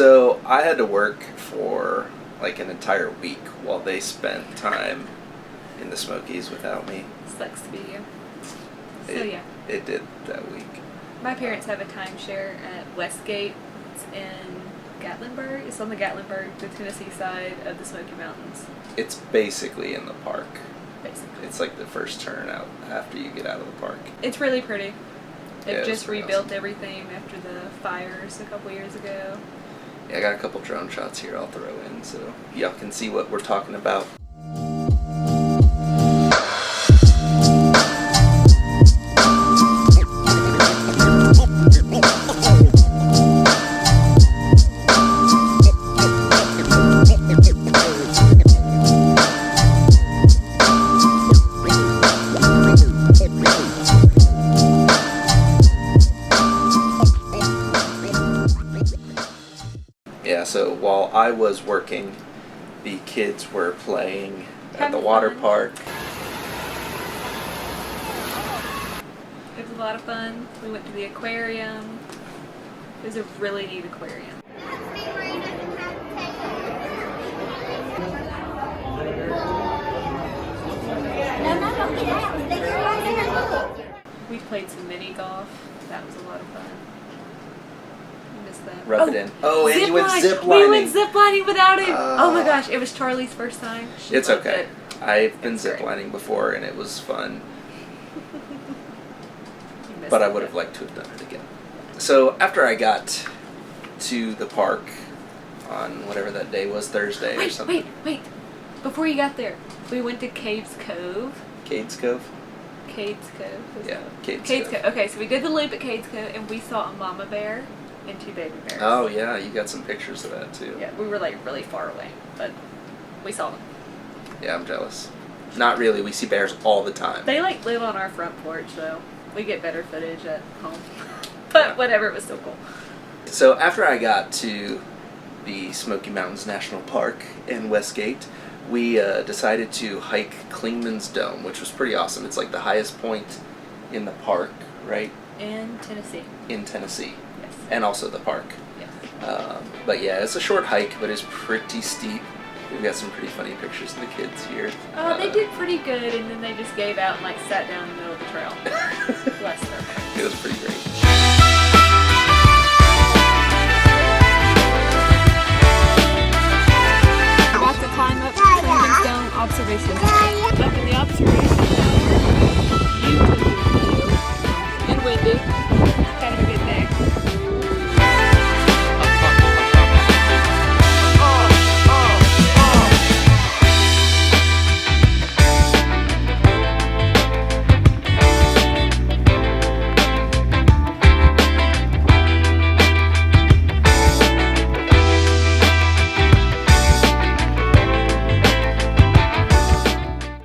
So I had to work for like an entire week while they spent time in the Smokys without me. Sucks to be you. It did that week. My parents have a timeshare at Westgate. It's in Gatlinburg. It's on the Gatlinburg, the Tennessee side of the Smoky Mountains. It's basically in the park. Basically. It's like the first turn out after you get out of the park. It's really pretty. They've just rebuilt awesome. Everything after the fires a couple years ago. Yeah, I got a couple drone shots here I'll throw in so y'all can see what we're talking about. Yeah, so while I was working, the kids were playing at the water park. It was a lot of fun. We went to the aquarium. It was a really neat aquarium. We played some mini golf. That was a lot of fun. That. Rub it in. Oh, and you went zip lining. We went zip lining without him. Oh my gosh, it was Charlie's first time. It's okay. I've been zip lining before and it was fun. But I would have liked to have done it again. So after I got to the park on whatever that day was, Thursday or something. Wait. Before you got there, we went to Caves Cove. Cades Cove? Cades Cove. Yeah, Cades Cove. Okay, so we did the loop at Cades Cove and we saw a mama bear and 2 baby bears. Oh yeah, you got some pictures of that too. Yeah, we were like really far away, but we saw them. Yeah, I'm jealous. Not really, we see bears all the time. They like live on our front porch, so we get better footage at home. But whatever, it was still cool. So after I got to the Smoky Mountains National Park in Westgate, we decided to hike Clingmans Dome, which was pretty awesome. It's like the highest point in the park, right? In Tennessee. In Tennessee. Yes. And also the park. Yes. But yeah, it's a short hike, but it's pretty steep. We've got some pretty funny pictures of the kids here. Oh, they did pretty good, and then they just gave out and like sat down in the middle of the trail. Bless them. It was pretty great. About to climb up Clingmans Dome observation deck. Up in the observation deck. And windy. Kind of a good day.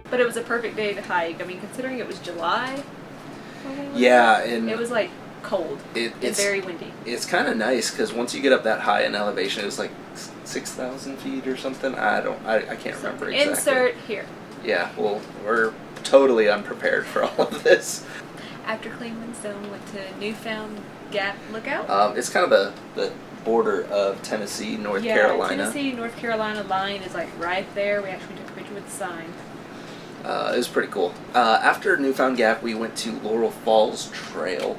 But it was a perfect day to hike. I mean, considering it was July. Yeah, and it was like cold. It's very windy. It's kind of nice because once you get up that high in elevation, it was like 6,000 feet or something. I can't remember exactly. Insert here. Yeah, well, we're totally unprepared for all of this. After Clingmans Dome, we went to Newfound Gap Lookout. It's kind of the border of Tennessee, North Carolina. Tennessee, North Carolina line is like right there. We actually took a picture with the sign. It was pretty cool. After Newfound Gap, we went to Laurel Falls Trail,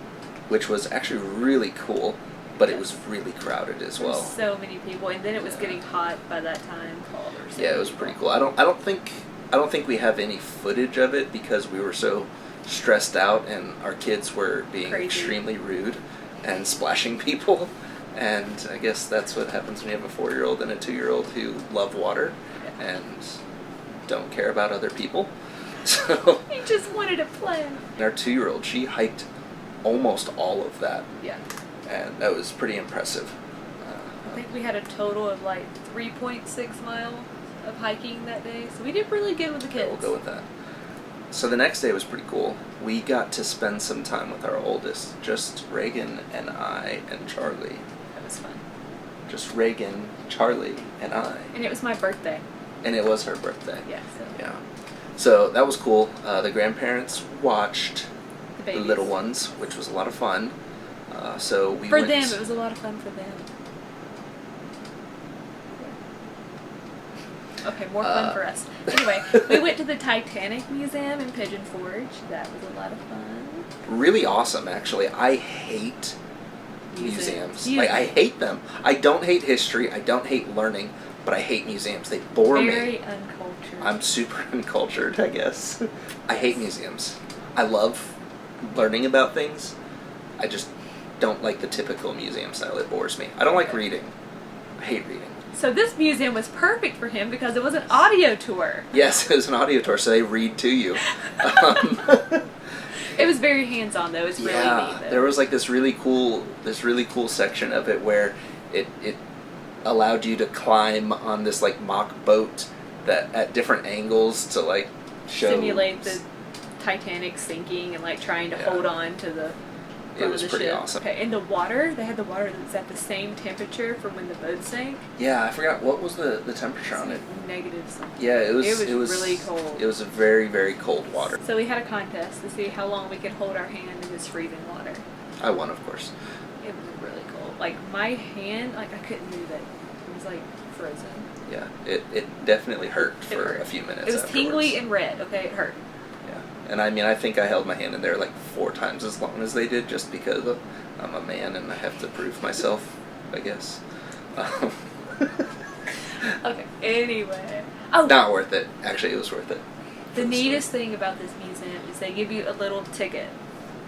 which was actually really cool, but it was really crowded as well. So many people, and then it was getting hot by that time. Yeah, it was pretty cool. I don't think we have any footage of it because we were so stressed out, and our kids were being extremely rude and splashing people. And I guess that's what happens when you have a 4-year-old and a 2-year-old who love water and don't care about other people. So he just wanted to play. Our 2-year-old, she hiked almost all of that. Yeah. And that was pretty impressive. I think we had a total of like 3.6 miles of hiking that day, so we did really good with the kids. Yeah, we'll go with that. So the next day was pretty cool. We got to spend some time with our oldest, just Reagan and I and Charlie. That was fun. Just Reagan, Charlie, and I. And it was my birthday. And it was her birthday. Yeah. Yeah. So that was cool. The grandparents watched the little ones, which was a lot of fun. So we for them, it was a lot of fun for them. Okay, more fun for us. Anyway, we went to the Titanic Museum in Pigeon Forge. That was a lot of fun. Really awesome, actually. I hate museums. Like, I hate them. I don't hate history. I don't hate learning, but I hate museums. They bore me. Very uncultured. I'm super uncultured, I guess. I hate museums. I love learning about things. I just don't like the typical museum style. It bores me. I don't like reading. I hate reading. So this museum was perfect for him because it was an audio tour. Yes, it was an audio tour, so they read to you. It was very hands-on though. It was really neat though. There was like this really cool section of it where it allowed you to climb on this like mock boat that at different angles to like simulate the Titanic sinking and like trying to hold on to the front of the pretty ship. awesome. Okay, and the water, they had the water that's at the same temperature from when the boat sank. Yeah, I forgot what was the temperature on it. Negative something. Yeah, it was really cold. It was a very, very cold water. So we had a contest to see how long we could hold our hand in this freezing water. I won, of course. It was really cold. Like my hand, like I couldn't move it. It was like frozen. Yeah, it definitely hurt for a few minutes. It was afterwards. tingly and red. Okay, it hurt. And I mean, I think I held my hand in there like 4 times as long as they did, just because I'm a man and I have to prove myself, I guess. Okay, anyway. Oh, not worth it. Actually, it was worth it. The neatest thing about this museum is they give you a little ticket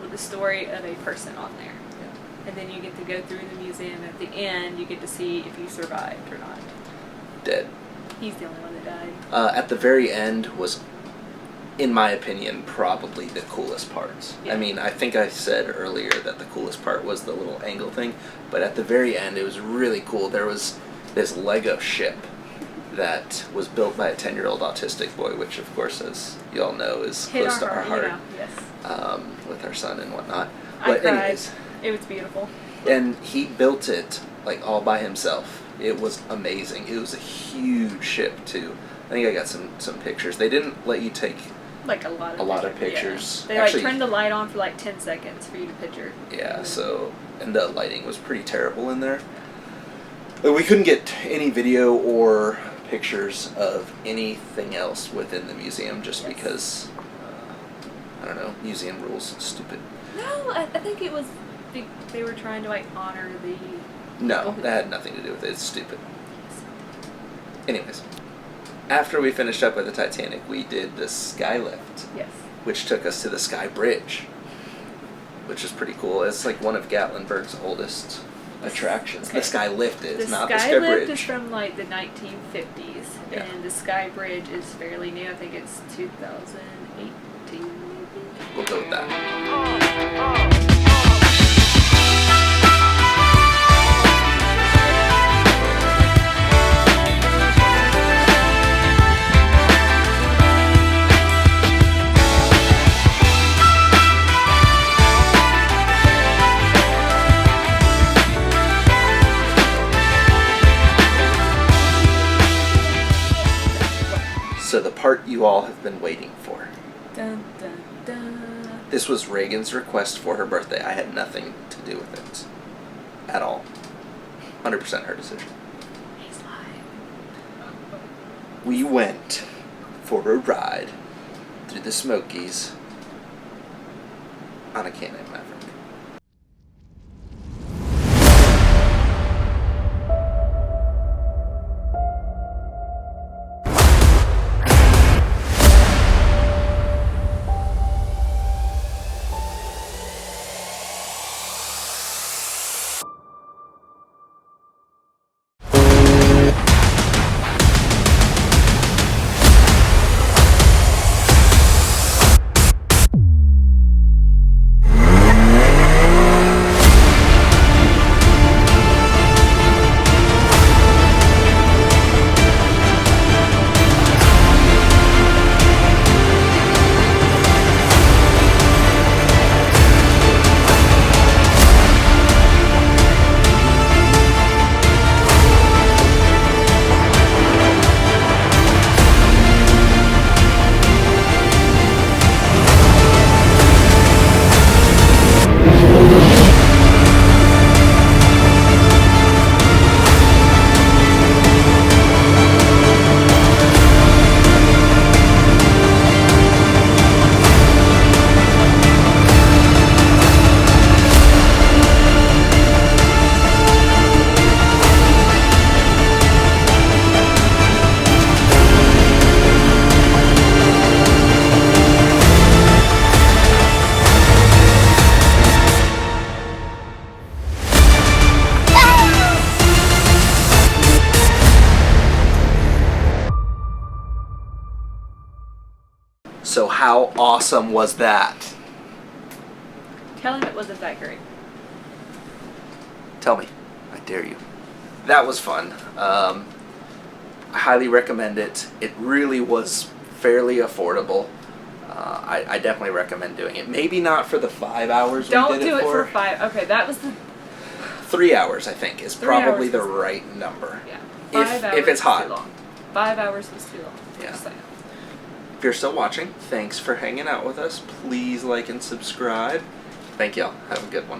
with the story of a person on there. Yeah. And then you get to go through the museum. At the end, you get to see if you survived or not. Dead. He's the only one that died. At the very end was, in my opinion, probably the coolest parts. Yeah. I mean, I think I said earlier that the coolest part was the little angle thing, but at the very end it was really cool. There was this Lego ship that was built by a 10-year-old autistic boy, which of course, as you all know, is close to our heart. Yes. With our son and whatnot. But anyways, it was beautiful. And he built it like all by himself. It was amazing. It was a huge ship too. I think I got some pictures. They didn't let you take like a lot of pictures. Yeah. They actually turned the light on for like 10 seconds for you to picture. Yeah, so, and the lighting was pretty terrible in there. But we couldn't get any video or pictures of anything else within the museum just because, I don't know, museum rules, stupid. No, I think it was, they were trying to like honor the... No, that had nothing to do with it. It's stupid. Anyways. After we finished up with the Titanic, we did the Skylift. Yes. Which took us to the Sky Bridge, which is pretty cool. It's like one of Gatlinburg's oldest attractions. Okay. The Skylift is, not the Sky Bridge. The Skylift is from like the 1950s, and the Sky Bridge is fairly new. I think it's 2018 maybe. We'll go with that. So the part you all have been waiting for. Dun, dun, dun. This was Reagan's request for her birthday. I had nothing to do with it. At all. 100% her decision. He's lying. We went for a ride through the Smokys on a Can-Am Maverick. So how awesome was that? Tell him it wasn't that great. Tell me. I dare you. That was fun. I highly recommend it. It really was fairly affordable. I definitely recommend doing it. Maybe not for the 5 hours Don't we did do it it for. for 5. Okay, that was the 3 hours, I think, is 3 probably hours the was- right number. yeah. If 5 hours if it's was hot. too long. 5 hours was too long. Yeah. Just saying. If you're still watching, thanks for hanging out with us. Please like and subscribe. Thank y'all. Have a good one.